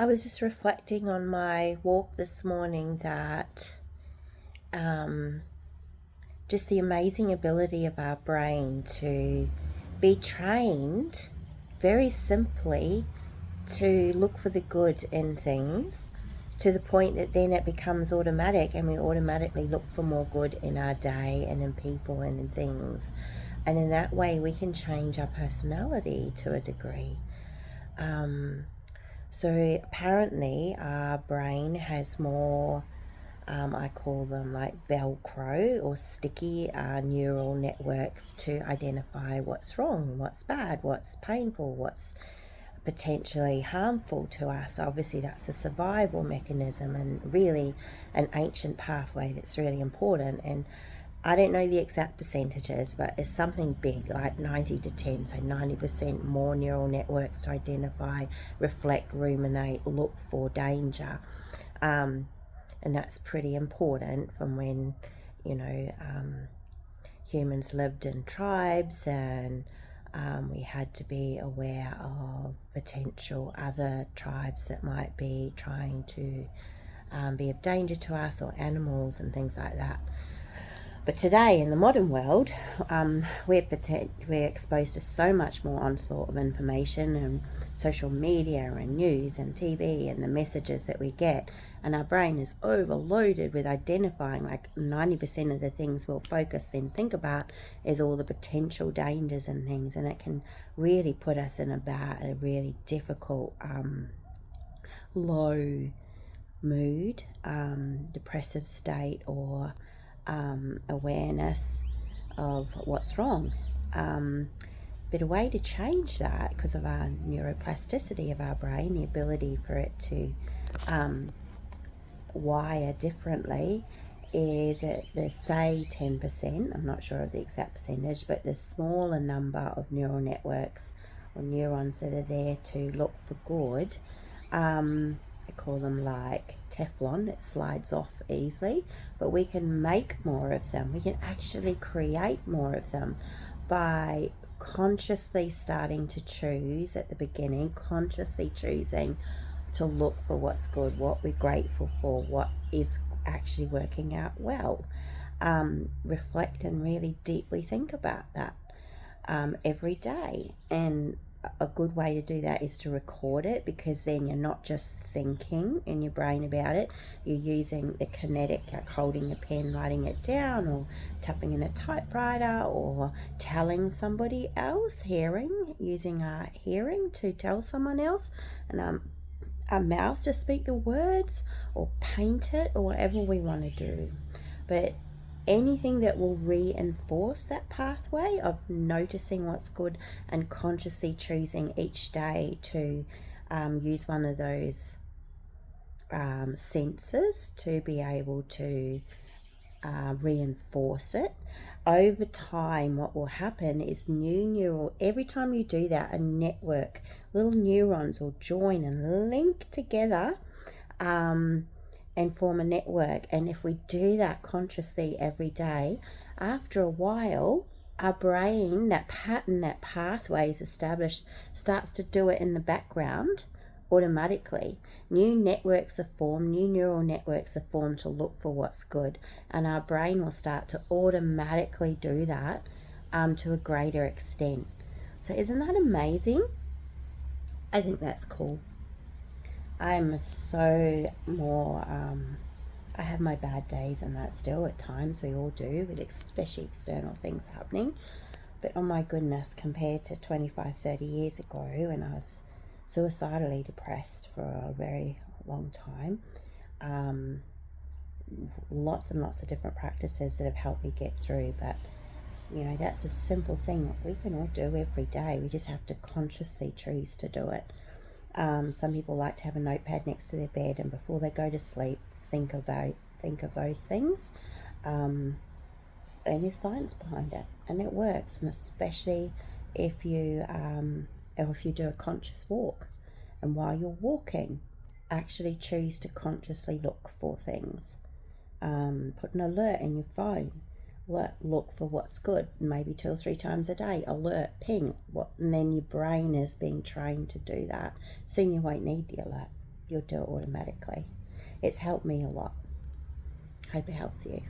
I was just reflecting on my walk this morning that um, just the amazing ability of our brain to be trained very simply to look for the good in things, to the point that then it becomes automatic and we automatically look for more good in our day and in people and in things. And in that way, we can change our personality to a degree. So apparently, our brain has more, I call them like Velcro or sticky neural networks to identify what's wrong, what's bad, what's painful, what's potentially harmful to us. Obviously, that's a survival mechanism and really an ancient pathway that's really important. And I don't know the exact percentages, but it's something big, like 90 to 10, so 90% more neural networks to identify, reflect, ruminate, look for danger. And that's pretty important from when, you know, humans lived in tribes and we had to be aware of potential other tribes that might be trying to be of danger to us, or animals and things like that. But today, in the modern world, we're exposed to so much more onslaught of information and social media and news and TV and the messages that we get. And our brain is overloaded with identifying, like 90% of the things we'll focus and think about is all the potential dangers and things. And it can really put us in a really difficult, low mood, depressive state, or awareness of what's wrong. But a way to change that, because of our neuroplasticity of our brain, the ability for it to wire differently, is that there's, say, 10%, I'm not sure of the exact percentage, but the smaller number of neural networks or neurons that are there to look for good. I call them like Teflon, it slides off easily, but we can make more of them. We can actually create more of them by consciously starting to choose at the beginning, consciously choosing to look for what's good, what we're grateful for, what is actually working out well. Reflect and really deeply think about that every day. And a good way to do that is to record it, because then you're not just thinking in your brain about it, you're using the kinetic, like holding a pen, writing it down, or tapping in a typewriter, or telling somebody else, using our hearing to tell someone else, and our mouth to speak the words, or paint it, or whatever we want to do. But anything that will reinforce that pathway of noticing what's good and consciously choosing each day to use one of those senses to be able to reinforce it. Over time, what will happen is every time you do that, a network, little neurons will join and link together and form a network. And if we do that consciously every day, after a while, our brain, that pattern, that pathway is established, starts to do it in the background automatically. New neural networks are formed to look for what's good, and our brain will start to automatically do that to a greater extent. So isn't that amazing? I think that's cool. I'm so more I have my bad days and that still at times, we all do, with especially external things happening. But oh my goodness, compared to 25, 30 years ago when I was suicidally depressed for a very long time, lots and lots of different practices that have helped me get through. But you know, that's a simple thing that we can all do every day. We just have to consciously choose to do it. Some people like to have a notepad next to their bed, and before they go to sleep, think of those things. And there's science behind it, and it works. And especially if you do a conscious walk, and while you're walking, actually choose to consciously look for things. Put an alert in your phone. Look for what's good, maybe 2 or 3 times a day. Alert, ping, and then your brain is being trained to do that. Soon you won't need the alert. you'll do it automatically. It's helped me a lot. Hope it helps you.